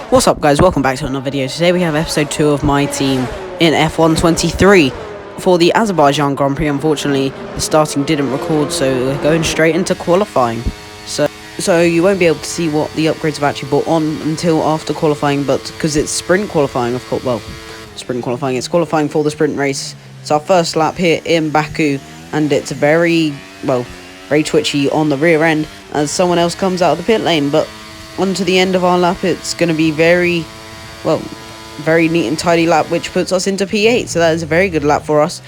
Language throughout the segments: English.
What's up, guys? Welcome back to another video. Today we have episode 2 of my team in F123 for the Azerbaijan Grand Prix. Unfortunately, the starting didn't record, so we're going straight into qualifying. So you won't be able to see what the upgrades have actually brought on until after qualifying, but because it's sprint qualifying, of course, well, sprint qualifying, it's qualifying for the sprint race. It's our first lap here in Baku, and it's very twitchy on the rear end as someone else comes out of the pit lane, but onto the end of our lap, it's going to be very neat and tidy lap, which puts us into P8. So that is a very good lap for us,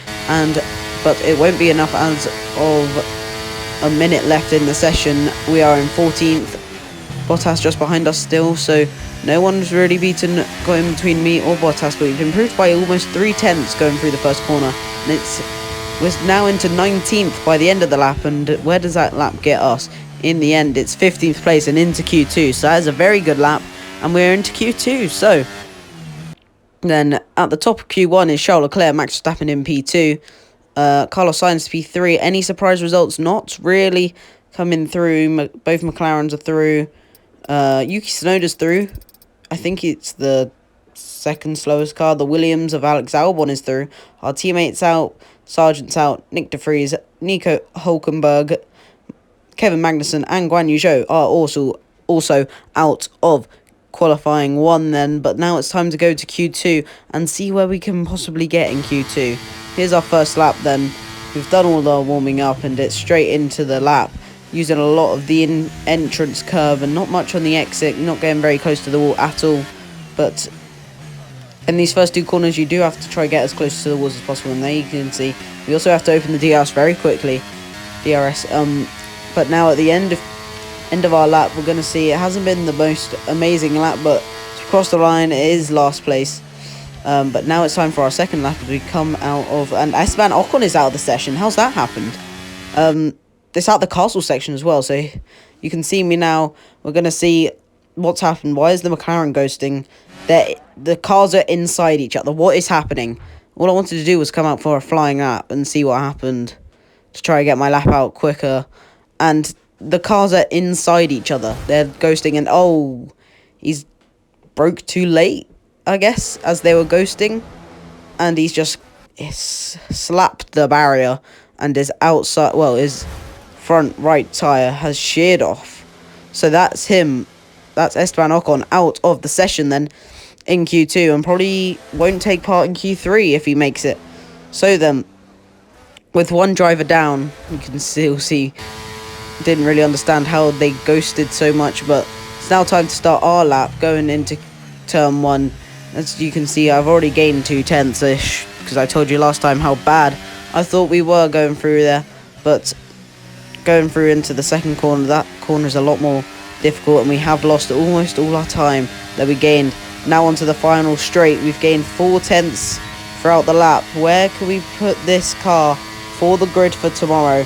but it won't be enough as of a minute left in the session. We are in 14th, Bottas just behind us still, so no one's really going between me or Bottas, but we've improved by almost 3/10 going through the first corner, and we're now into 19th by the end of the lap. And where does that lap get us? In the end, it's 15th place and into Q2, so that is a very good lap, and we're into Q2. So then at the top of Q1 is Charles Leclerc, Max Verstappen in P2, Carlos Sainz P3. Any surprise results? Not really coming through. Both McLarens are through. Yuki Tsunoda's through. I think it's the second slowest car. The Williams of Alex Albon is through. Our teammates out. Sargent's out. Nick de Vries, Nico Hulkenberg, Kevin Magnussen and Guan Yu Zhou are also out of qualifying one then. But now it's time to go to Q2 and see where we can possibly get in Q2. Here's our first lap then. We've done all the warming up and it's straight into the lap, using a lot of the entrance curve and not much on the exit, not getting very close to the wall at all. But in these first two corners, you do have to try to get as close to the walls as possible, and there you can see we also have to open the DRS very quickly. But now at the end of our lap, we're going to see it hasn't been the most amazing lap, but to cross the line, it is last place. But now it's time for our second lap as we come out of... And Esteban Ocon is out of the session. How's that happened? It's out the castle section as well, so you can see me now. We're going to see what's happened. Why is the McLaren ghosting? The cars are inside each other. What is happening? All I wanted to do was come out for a flying lap and see what happened to try and get my lap out quicker. And the cars are inside each other. They're ghosting, and he's broke too late, I guess, as they were ghosting. And he's just slapped the barrier, and his his front right tyre has sheared off. So that's him. That's Esteban Ocon out of the session then in Q2, and probably won't take part in Q3 if he makes it. So then, with one driver down, you can still see... Didn't really understand how they ghosted so much, but it's now time to start our lap going into turn 1. As you can see, I've already gained 2/10ish because I told you last time how bad I thought we were going through there. But going through into the second corner, that corner is a lot more difficult, and we have lost almost all our time that we gained. Now onto the final straight, we've gained 4/10 throughout the lap. Where can we put this car for the grid for tomorrow?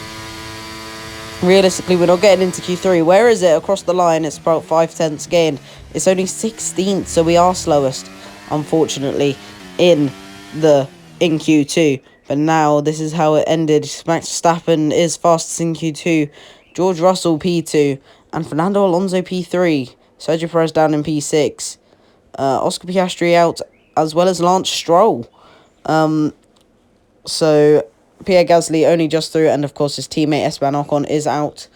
Realistically, we're not getting into Q3. Where is it? Across the line, it's about 5/10 gained. It's only 16th, so we are slowest, unfortunately, in Q2. But now, this is how it ended. Max Verstappen is fastest in Q2. George Russell P2. And Fernando Alonso P3. Sergio Perez down in P6. Oscar Piastri out, as well as Lance Stroll. So... Pierre Gasly only just through, and of course his teammate Esteban Ocon is out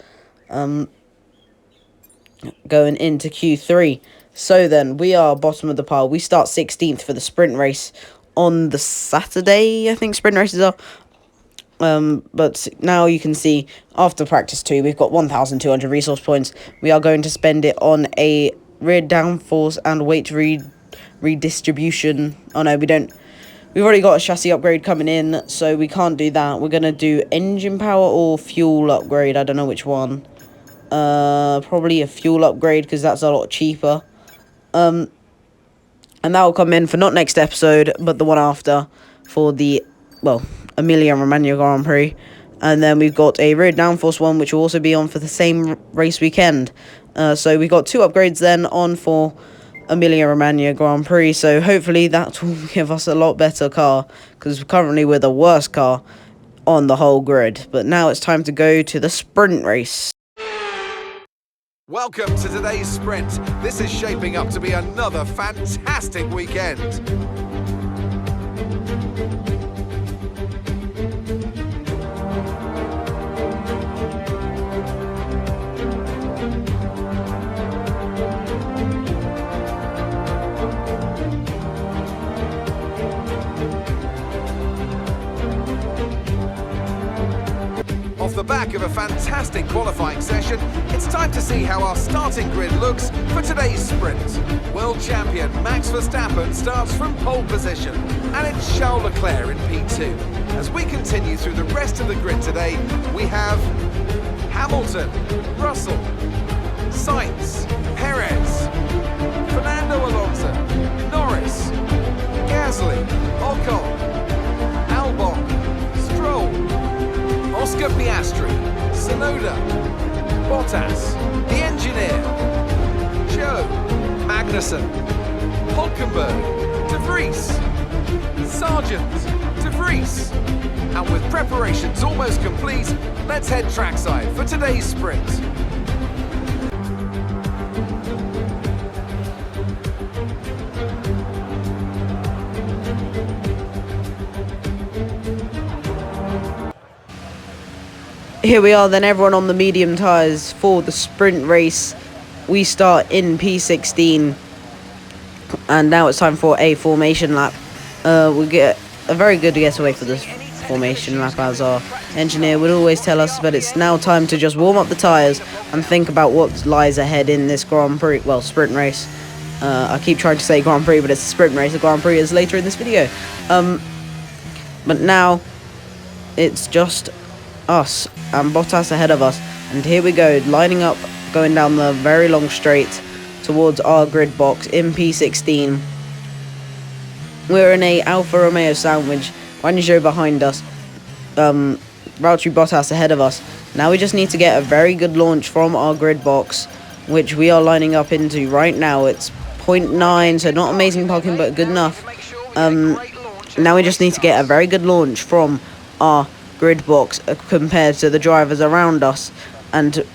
going into Q3. So then we are bottom of the pile. We start 16th for the sprint race on the Saturday, I think sprint races are. But now you can see after practice 2, we've got 1,200 resource points. We are going to spend it on a rear downforce and weight redistribution. Oh no, we don't. We've already got a chassis upgrade coming in, so we can't do that. We're going to do engine power or fuel upgrade. I don't know which one. Probably a fuel upgrade, because that's a lot cheaper. And that will come in for not next episode, but the one after, for the, Emilia-Romagna Grand Prix. And then we've got a rear downforce one, which will also be on for the same race weekend. So we've got 2 upgrades then on for Emilia-Romagna Grand Prix, so hopefully that will give us a lot better car, because currently we're the worst car on the whole grid. But now it's time to go to the sprint race. Welcome to today's sprint. This is shaping up to be another fantastic weekend. Off the back of a fantastic qualifying session, it's time to see how our starting grid looks for today's sprint. World champion Max Verstappen starts from pole position, and it's Charles Leclerc in P2. As we continue through the rest of the grid today, we have Hamilton, Russell, Sainz, Perez, Fernando Alonso, Norris, Gasly, Ocon, Albon, Stroll, Oscar Piastri, Tsunoda, Bottas, the engineer, Joe, Magnussen, Hulkenberg, De Vries, Sargent, De Vries. And with preparations almost complete, let's head trackside for today's sprint. Here we are then, everyone on the medium tyres for the sprint race. We start in P16 and now it's time for a formation lap. We get a very good getaway for this formation lap, as our engineer would always tell us, but it's now time to just warm up the tyres and think about what lies ahead in this Grand Prix, well, sprint race. I keep trying to say Grand Prix, but it's a sprint race. The Grand Prix is later in this video. But now it's just us and Bottas ahead of us, and here we go, lining up, going down the very long straight towards our grid box in P16. We're in a Alfa Romeo sandwich, Guanyu behind us, Valtteri Bottas ahead of us. Now we just need to get a very good launch from our grid box, which we are lining up into right now. It's 0.9, so not amazing parking, but good enough. Now we just need to get a very good launch from our grid box compared to the drivers around us. And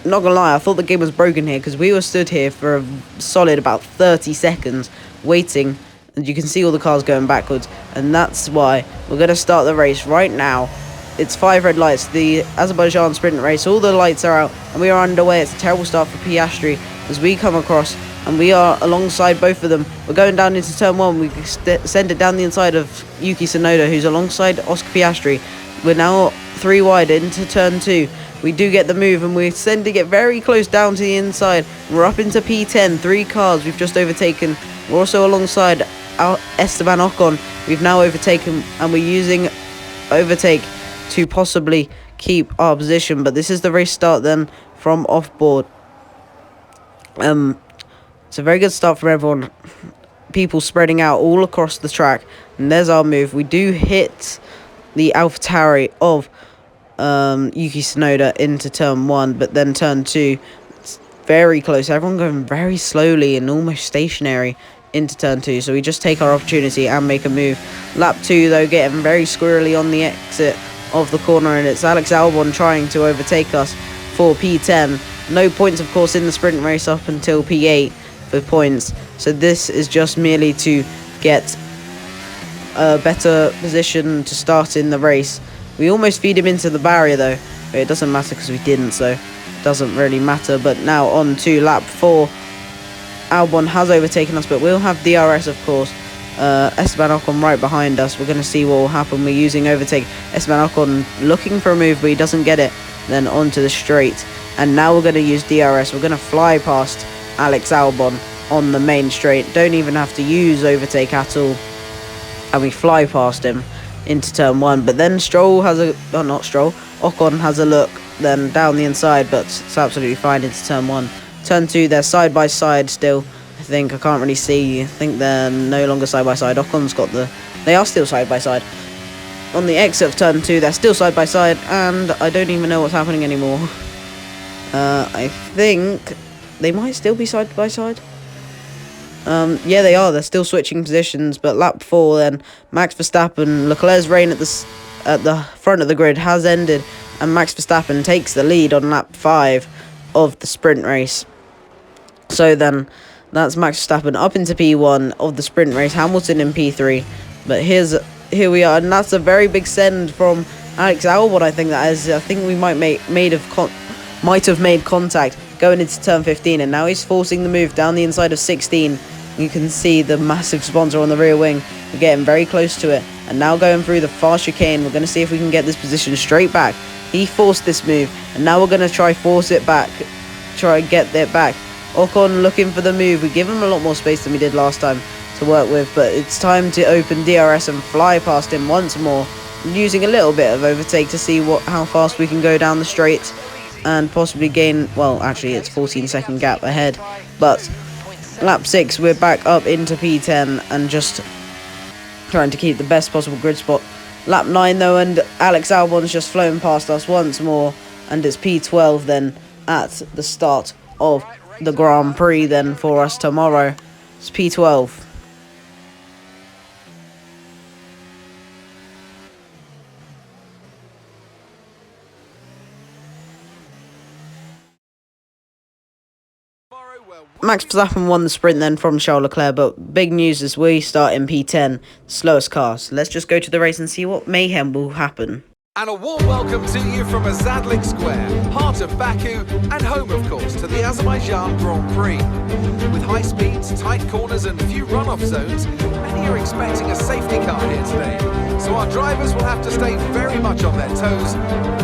not gonna lie, I thought the game was broken here, because we were stood here for a solid about 30 seconds waiting, and you can see all the cars going backwards, and that's why we're gonna start the race right now. It's 5 red lights, the Azerbaijan sprint race, all the lights are out and we are underway. It's a terrible start for Piastri as we come across and we are alongside both of them. We're going down into turn 1, we send it down the inside of Yuki Tsunoda, who's alongside Oscar Piastri. We're now 3 wide into turn 2. We do get the move and we're sending it very close down to the inside. We're up into P10, 3 cars we've just overtaken. We're also alongside Esteban Ocon. We've now overtaken and we're using overtake to possibly keep our position. But this is the race start then from off board. It's a very good start from everyone. People spreading out all across the track. And there's our move. We do hit the AlphaTauri of Yuki Tsunoda into turn 1, but then turn 2, it's very close. Everyone going very slowly and almost stationary into turn 2, so we just take our opportunity and make a move. Lap 2 though, getting very squirrely on the exit of the corner, and it's Alex Albon trying to overtake us for P10. No points of course in the sprint race up until P8 for points, so this is just merely to get a better position to start in the race. We almost feed him into the barrier though, but it doesn't matter because we didn't, so it doesn't really matter. But now on to lap 4. Albon has overtaken us, but we'll have DRS of course. Esteban Ocon right behind us. We're going to see what will happen. We're using overtake. Esteban Ocon looking for a move, but he doesn't get it. Then onto the straight, and now we're going to use DRS. We're going to fly past Alex Albon on the main straight. Don't even have to use overtake at all, and we fly past him into turn 1. But then Ocon has a look then down the inside, but it's absolutely fine into turn 1. Turn 2, they're side by side still. I can't really see. I think they're no longer side by side. Ocon's got they are still side by side. On the exit of turn 2, they're still side by side, and I don't even know what's happening anymore. I think they might still be side by side. Yeah, they are. They're still switching positions. But lap 4, then Max Verstappen, Leclerc's reign at the front of the grid has ended, and Max Verstappen takes the lead on lap 5 of the sprint race. So then, that's Max Verstappen up into P1 of the sprint race, Hamilton in P3. But here we are, and that's a very big send from Alex Albon. I think that is. I think we might have made contact going into turn 15, and now he's forcing the move down the inside of 16. You can see the massive sponsor on the rear wing. We're getting very close to it, and now going through the fast chicane. We're going to see if we can get this position straight back. He forced this move, and now we're going to try force it back, try and get it back. Ocon looking for the move. We give him a lot more space than we did last time to work with, but it's time to open DRS and fly past him once more, using a little bit of overtake to see how fast we can go down the straight and possibly gain, well, actually it's 14-second gap ahead, but lap 6 we're back up into P10 and just trying to keep the best possible grid spot. Lap 9 though, and Alex Albon's just flown past us once more, and it's P12 then at the start of the Grand Prix then for us tomorrow. It's P12. Max Verstappen won the sprint then from Charles Leclerc, but big news is we start in P10, slowest car. So let's just go to the race and see what mayhem will happen. And a warm welcome to you from Azadlik Square, heart of Baku, and home, of course, to the Azerbaijan Grand Prix. With high speeds, tight corners and few run-off zones, many are expecting a safety car here today. So our drivers will have to stay very much on their toes,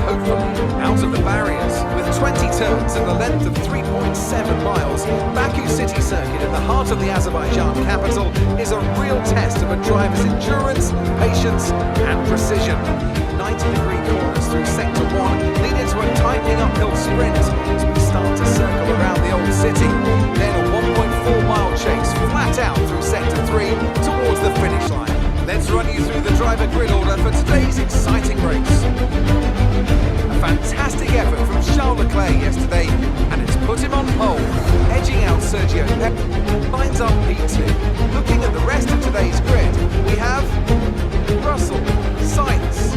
hopefully out of the barriers. With 20 turns and the length of 3.7 miles, Baku City Circuit in the heart of the Azerbaijan capital is a real test of a driver's endurance, patience and precision. 90-degree corners through Sector 1 lead into a tightening uphill sprint as we start to circle around the old city. Then a 1.4-mile chase flat out through Sector 3 towards the finish line. Let's run you through the driver grid order for today's exciting race. A fantastic effort from Charles Leclerc yesterday, and it's put him on pole, edging out Sergio Pep, lines up P2. Looking at the rest of today's grid, we have Russell, Sainz,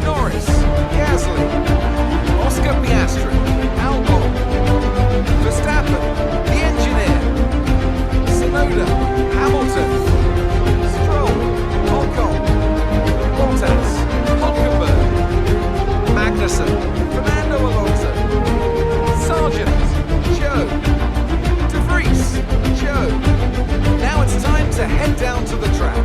Norris, Gasly, Oscar Piastri, Albon, Verstappen, the engineer, Tsunoda, Hamilton, Stroll, Ocon, Bottas, Hulkenberg, Magnussen, Fernando Alonso, Sargent, Joe, De Vries, Joe. Now it's time to head down to the track.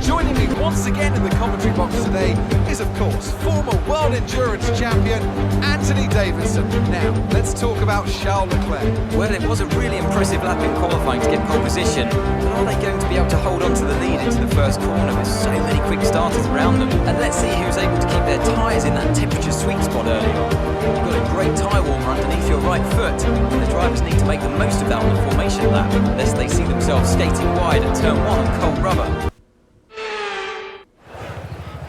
Joining me once again in the commentary box today is, of course, former World Endurance Champion Anthony Davidson. Now, let's talk about Charles Leclerc. Well, it was a really impressive lap in qualifying to get pole position. But are they going to be able to hold on to the lead into the first corner with so many quick starters around them? And let's see who's able to keep their tyres in that temperature sweet spot early on. You've got a great tyre warmer underneath your right foot, and the drivers need to make the most of that on the formation lap, lest they see themselves skating wide at turn 1 on cold rubber.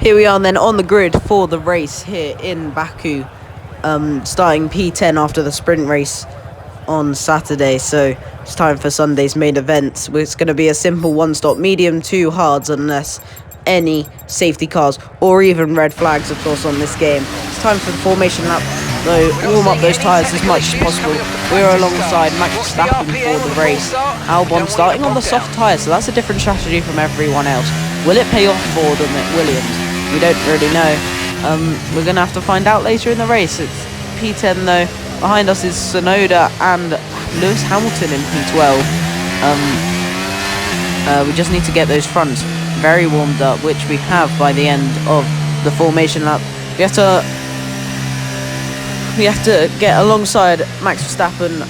Here we are then on the grid for the race here in Baku, starting P10 after the sprint race on Saturday. So it's time for Sunday's main event. It's going to be a simple one-stop medium, 2 hards, unless any safety cars or even red flags, of course, on this game. It's time for the formation lap, though. Warm up those tyres as much as possible. We're alongside Max Verstappen for the race. Albon starting on the soft tyres, so that's a different strategy from everyone else. Will it pay off for them at Williams? We don't really know. We're going to have to find out later in the race. It's P10 though. Behind us is Tsunoda and Lewis Hamilton in P12. We just need to get those fronts very warmed up, which we have by the end of the formation lap. We have to get alongside Max Verstappen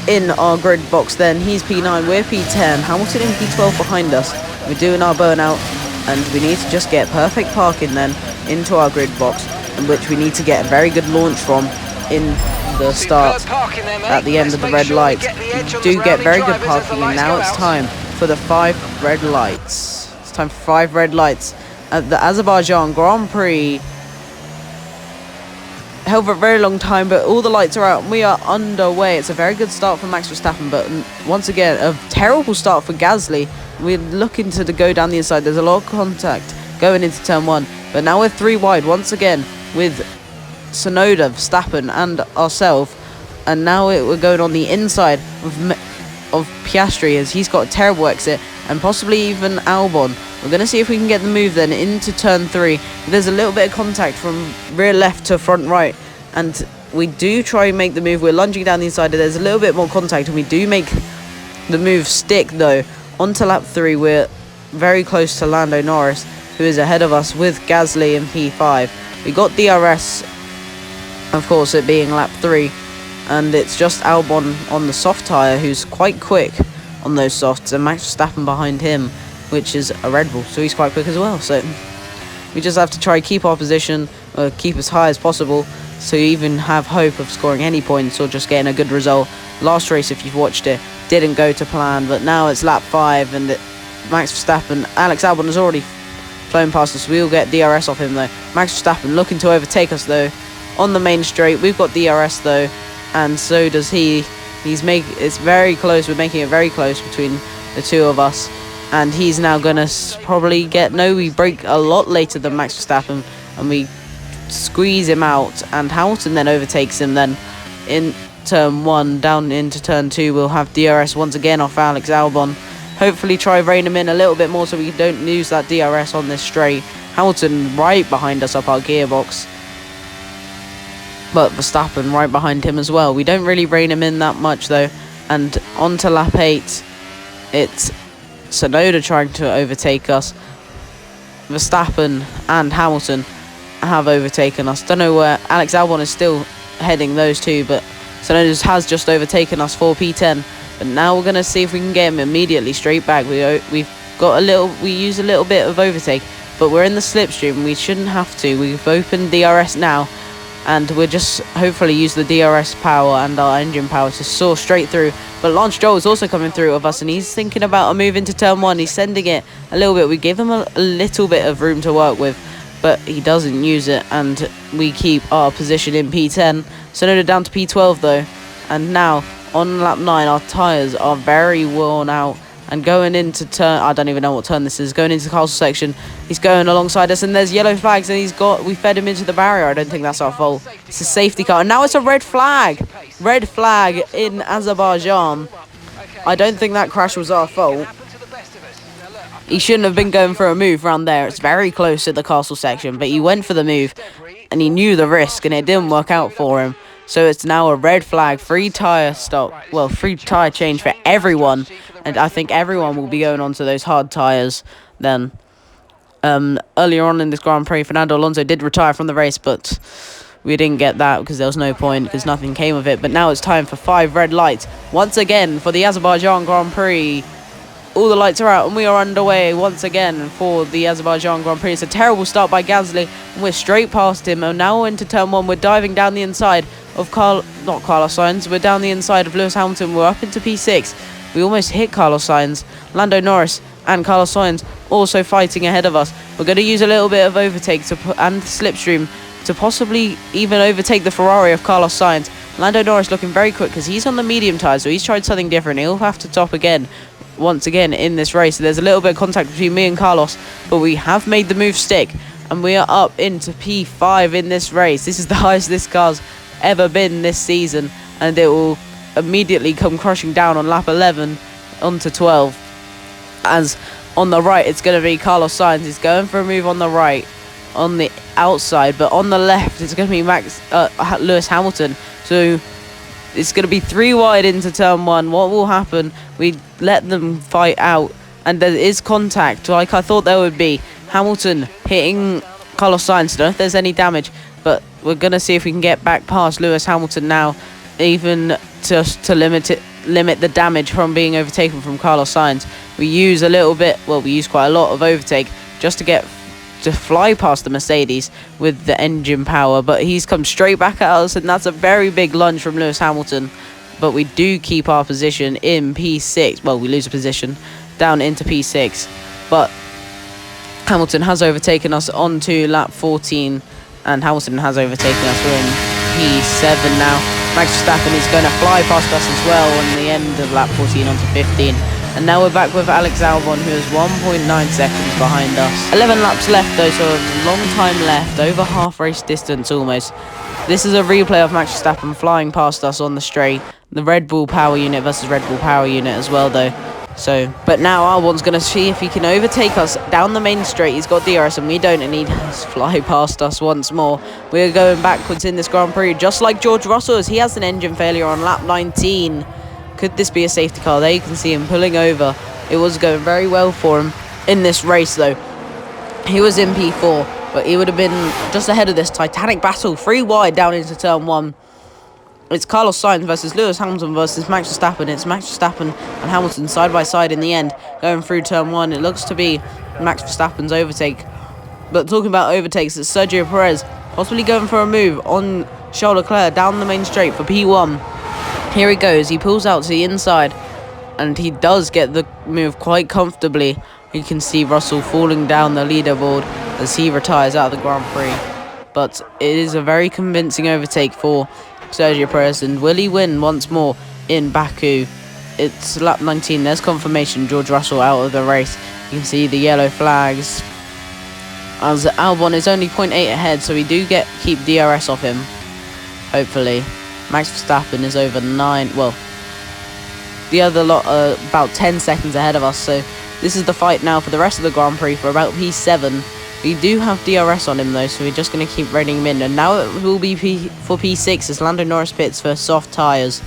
in our grid box then. He's P9, we're P10. Hamilton in P12 behind us. We're doing our burnout, and we need to just get perfect parking then into our grid box, in which we need to get a very good launch from in the start at the end of the red light. We do get very good parking, and now it's time for the 5 red lights. It's time for 5 red lights at the Azerbaijan Grand Prix. Held for a very long time, but all the lights are out and we are underway. It's a very good start for Max Verstappen, but once again a terrible start for Gasly. We're looking to go down the inside. There's a lot of contact going into turn 1, but now we're 3 wide once again with Tsunoda, Verstappen and ourselves, and now we're going on the inside of Piastri, as he's got a terrible exit, and possibly even Albon. We're going to see if we can get the move then into turn 3. There's a little bit of contact from rear left to front right, and we do try and make the move. We're lunging down the inside, there's a little bit more contact, and we do make the move stick though. Onto lap 3, we're very close to Lando Norris, who is ahead of us with Gasly in P5. We got DRS, of course, it being lap 3, and it's just Albon on the soft tyre who's quite quick on those softs, and Max Verstappen behind him, which is a Red Bull, so he's quite quick as well. So we just have to try and keep our position, keep as high as possible, so you even have hope of scoring any points or just getting a good result. Last race, if you've watched it, didn't go to plan, but now it's lap 5, and Max Verstappen, Alex Albon has already flown past us. We'll get DRS off him though. Max Verstappen looking to overtake us though on the main straight. We've got DRS though, and so does he. It's very close. We're making it very close between the two of us, and he's now gonna probably we brake a lot later than Max Verstappen, and we squeeze him out, and Hamilton then overtakes him. Then in turn 1 down into turn 2, we'll have DRS once again off Alex Albon. Hopefully try rein him in a little bit more so we don't lose that DRS on this straight. Hamilton right behind us up our gearbox, but Verstappen right behind him as well. We don't really rein him in that much though. And on to lap 8, it's Tsunoda trying to overtake us. Verstappen and Hamilton have overtaken us. Don't know where Alex Albon is still heading, those two, but Tsunoda has just overtaken us for P10. But now we're gonna see if we can get him immediately straight back. We use a little bit of overtake, but we're in the slipstream. We shouldn't have to. We've opened DRS now, and we'll just hopefully use the DRS power and our engine power to soar straight through. But Lance Stroll is also coming through with us, and he's thinking about a move into turn 1. He's sending it a little bit. We give him a little bit of room to work with, but he doesn't use it, and we keep our position in P10. Tsunoda down to P12 though, and now on lap 9 our tyres are very worn out, and going into turn, I don't even know what turn this is, going into the castle section, he's going alongside us, and there's yellow flags, and we fed him into the barrier. I don't think that's our fault. It's a safety car, and now it's a red flag in Azerbaijan. I don't think that crash was our fault. He shouldn't have been going for a move around there. It's very close to the castle section, but he went for the move and he knew the risk, and it didn't work out for him. So it's now a red flag, free tyre change for everyone, and I think everyone will be going on to those hard tyres then. Earlier on in this Grand Prix, Fernando Alonso did retire from the race, but we didn't get that because there was no point, because nothing came of it. But now it's time for 5 red lights once again for the Azerbaijan Grand Prix. All the lights are out, and we are underway once again for the Azerbaijan Grand Prix. It's a terrible start by Gasly, and we're straight past him. And now into turn 1, we're diving down the inside of Carlos Sainz. We're down the inside of Lewis Hamilton. We're up into P6. We almost hit Carlos Sainz. Lando Norris and Carlos Sainz also fighting ahead of us. We're going to use a little bit of overtake and slipstream to possibly even overtake the Ferrari of Carlos Sainz. Lando Norris looking very quick because he's on the medium tyres, so he's tried something different. He'll have to top again once again in this race. There's a little bit of contact between me and Carlos, but we have made the move stick, and we are up into P5 in this race. This is the highest this car's ever been this season, and it will immediately come crushing down on lap 11 onto 12. As on the right, it's going to be Carlos Sainz. He's going for a move on the right, on the outside, but on the left, it's going to be Lewis Hamilton. So it's going to be 3 wide into turn 1. What will happen? We let them fight out, and there is contact like I thought there would be. Hamilton hitting Carlos Sainz. Don't know if there's any damage, but we're going to see if we can get back past Lewis Hamilton now, even just to limit the damage from being overtaken from Carlos Sainz. We use we use quite a lot of overtake just to fly past the Mercedes with the engine power, but he's come straight back at us, and that's a very big lunge from Lewis Hamilton. But we do keep our position in P6. Well, we lose a position down into P6, but Hamilton has overtaken us onto lap 14, and Hamilton has overtaken us. We're in P7 now. Max Verstappen is going to fly past us as well on the end of lap 14 onto 15. And now we're back with Alex Albon, who is 1.9 seconds behind us. 11 laps left though, so a long time left, over half race distance almost. this is a replay of Max Verstappen flying past us on the straight. The Red Bull power unit versus Red Bull power unit as well, though. So, but now Albon's going to see if he can overtake us down the main straight. He's got DRS and we don't, and he does fly past us once more. We're going backwards in this Grand Prix, just like George Russell, as he has an engine failure on lap 19. Could this be a safety car? There you can see him pulling over. It was going very well for him in this race, though. He was in P4, but he would have been just ahead of this titanic battle. 3 wide down into turn 1. It's Carlos Sainz versus Lewis Hamilton versus Max Verstappen. It's Max Verstappen and Hamilton side by side in the end, going through turn 1. It looks to be Max Verstappen's overtake. But talking about overtakes, it's Sergio Perez possibly going for a move on Charles Leclerc down the main straight for P1. Here he goes. He pulls out to the inside, and he does get the move quite comfortably. You can see Russell falling down the leaderboard as he retires out of the Grand Prix. But it is a very convincing overtake for Sergio Perez, and will he win once more in Baku? It's lap 19. There's confirmation. George Russell out of the race. You can see the yellow flags as Albon is only 0.8 ahead, so we do keep DRS off him, hopefully. Max Verstappen is over 9. Well, the other lot are about 10 seconds ahead of us, so this is the fight now for the rest of the Grand Prix for about P7. We do have DRS on him though, so we're just going to keep reining him in. And now it will be for P6 as Lando Norris pits for soft tyres.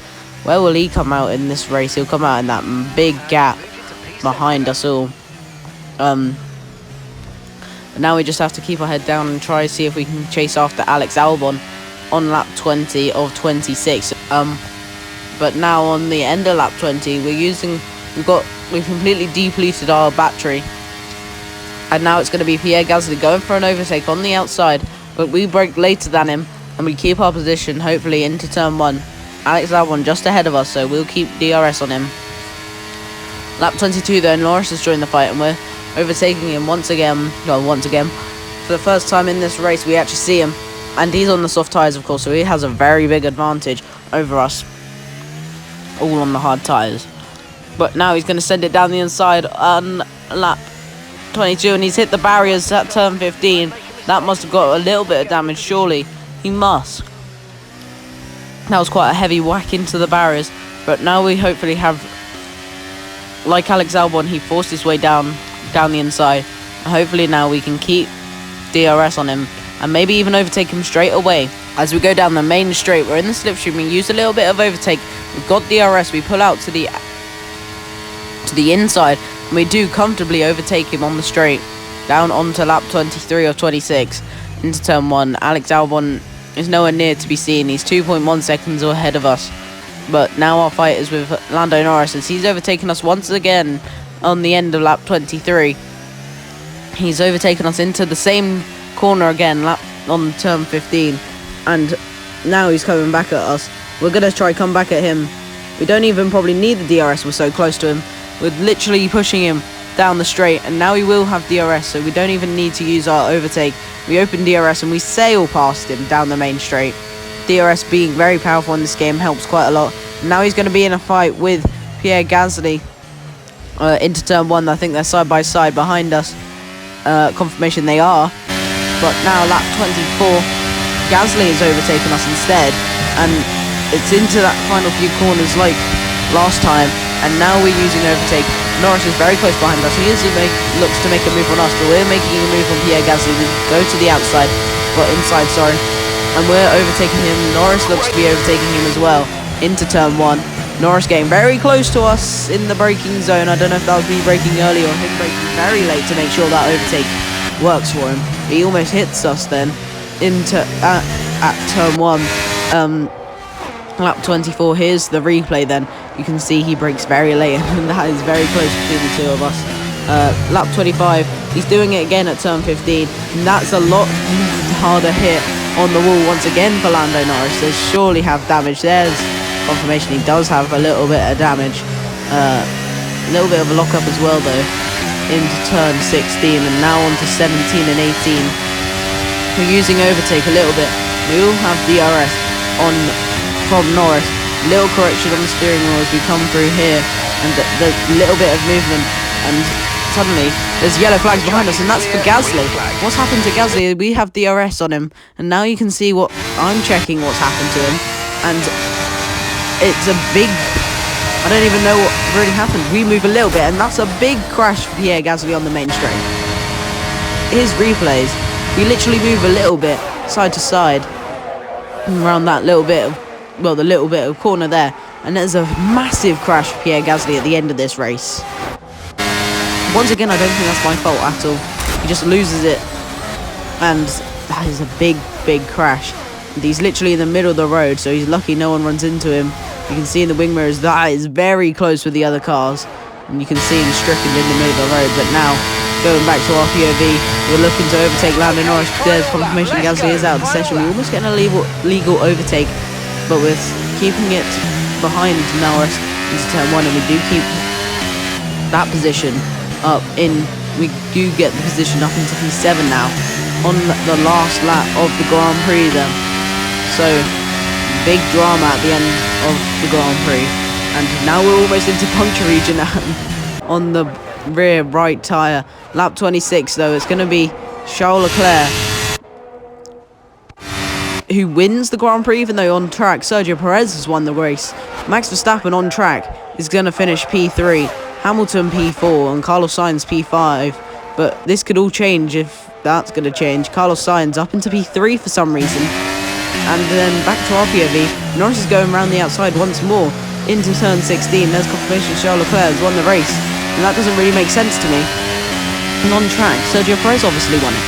Where will he come out in this race? He'll come out in that big gap behind us all. And now we just have to keep our head down and try to see if we can chase after Alex Albon on lap 20 of 26. But now on the end of lap 20, we've completely depleted our battery. And now it's going to be Pierre Gasly going for an overtake on the outside, but we brake later than him, and we keep our position, hopefully, into turn 1. Alex Albon just ahead of us, so we'll keep DRS on him. Lap 22, though, Norris has joined the fight, and we're overtaking him once again. For the first time in this race, we actually see him, and he's on the soft tyres, of course, so he has a very big advantage over us, all on the hard tyres. But now he's going to send it down the inside on lap 22, and he's hit the barriers at turn 15. That must have got a little bit of damage, surely. He must. That was quite a heavy whack into the barriers, but now we hopefully have, like Alex Albon, he forced his way down the inside. Hopefully now we can keep DRS on him and maybe even overtake him straight away. As we go down the main straight, we're in the slipstream, we use a little bit of overtake, we've got DRS, we pull out to the inside, and we do comfortably overtake him on the straight, down onto lap 23 or 26, into turn 1. Alex Albon is nowhere near to be seen, he's 2.1 seconds ahead of us. But now our fight is with Lando Norris, as he's overtaken us once again on the end of lap 23. He's overtaken us into the same corner again, on turn 15, and now he's coming back at us. We're going to try come back at him. We don't even probably need the DRS, we're so close to him. We're literally pushing him down the straight, and now he will have DRS, so we don't even need to use our overtake. We open DRS and we sail past him down the main straight. DRS being very powerful in this game helps quite a lot. Now he's going to be in a fight with Pierre Gasly into turn 1. I think they're side by side behind us. Confirmation they are. But now lap 24, Gasly has overtaken us instead, and it's into that final few corners like last time. And now we're using overtake. Norris is very close behind us. He looks to make a move on us, but we're making a move on Pierre Gasly. We go to the outside, or inside, sorry, and we're overtaking him. Norris looks to be overtaking him as well into turn 1. Norris getting very close to us in the braking zone. I don't know if that would be braking early or him braking very late to make sure that overtake works for him. He almost hits us then into at turn 1. Lap 24, here's the replay then. You can see he brakes very late, and that is very close between the two of us. Lap 25, he's doing it again at turn 15, and that's a lot harder hit on the wall once again for Lando Norris. They surely have damage. There's confirmation he does have a little bit of damage. A little bit of a lock-up as well though, into turn 16, and now on to 17 and 18. We're using overtake a little bit. We will have DRS from Norris. Little correction on the steering wheel as we come through here, and the little bit of movement, and suddenly there's yellow flags behind us, and that's for Gasly. What's happened to Gasly? We have DRS on him, and now you can see what I'm checking what's happened to him, and it's a big... I don't even know what really happened. We move a little bit, and that's a big crash for Pierre Gasly on the main straight. Here's replays. We literally move a little bit, side to side, around that little bit of, well, the little bit of corner there. And there's a massive crash for Pierre Gasly at the end of this race. Once again, I don't think that's my fault at all. He just loses it. And that is a big, big crash. And he's literally in the middle of the road, so he's lucky no one runs into him. You can see in the wing mirrors that is very close with the other cars. And you can see him stricken in the middle of the road. But now, going back to our POV, we're looking to overtake Lando Norris. There's confirmation Gasly is out of the session. We're almost getting a legal overtake, but with keeping it behind Norris into turn 1, and we do keep that position up in... We do get the position up into P7 now, on the last lap of the Grand Prix then. So, big drama at the end of the Grand Prix. And now we're almost into puncture region on the rear right tyre. Lap 26 though, it's going to be Charles Leclerc who wins the Grand Prix, even though on track Sergio Perez has won the race. Max Verstappen on track is going to finish P3, Hamilton P4 and Carlos Sainz P5. But this could all change if that's going to change. Carlos Sainz up into P3 for some reason. And then back to our POV. Norris is going around the outside once more into turn 16. There's confirmation Charles Leclerc has won the race. And that doesn't really make sense to me. And on track, Sergio Perez obviously won it.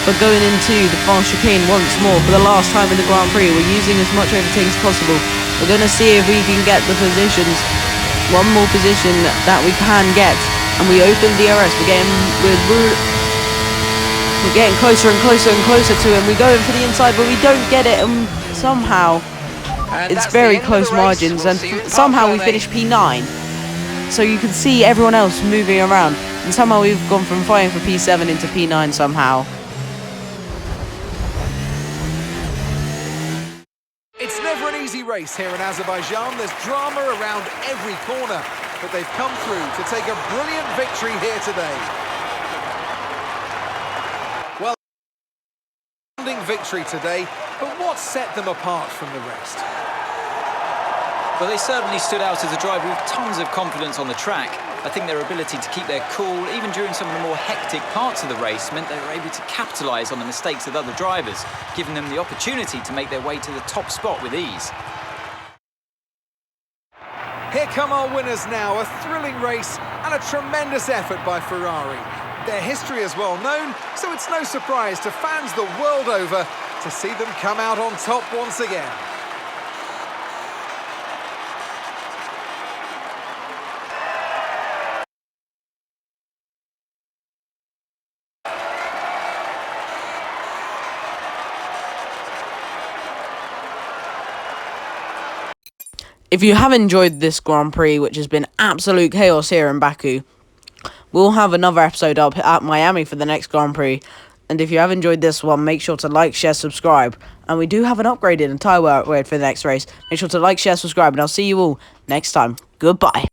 But going into the fast chicane once more for the last time in the Grand Prix, we're using as much overtake as possible. We're going to see if we can get the positions, one more position that we can get. And we open DRS. We're getting closer and closer and closer to him. We go in for the inside, but we don't get it. And somehow, it's very close margins. And somehow we finish P9. So you can see everyone else moving around. And somehow we've gone from fighting for P7 into P9 somehow. It's never an easy race here in Azerbaijan. There's drama around every corner, but they've come through to take a brilliant victory here today. Well, victory today, but what set them apart from the rest? Well, they certainly stood out as a driver with tons of confidence on the track. I think their ability to keep their cool, even during some of the more hectic parts of the race, meant they were able to capitalise on the mistakes of other drivers, giving them the opportunity to make their way to the top spot with ease. Here come our winners now, a thrilling race and a tremendous effort by Ferrari. Their history is well known, so it's no surprise to fans the world over to see them come out on top once again. If you have enjoyed this Grand Prix, which has been absolute chaos here in Baku, we'll have another episode up at Miami for the next Grand Prix. And if you have enjoyed this one, make sure to like, share, subscribe. And we do have an upgraded and tyre upgrade for the next race. Make sure to like, share, subscribe, and I'll see you all next time. Goodbye.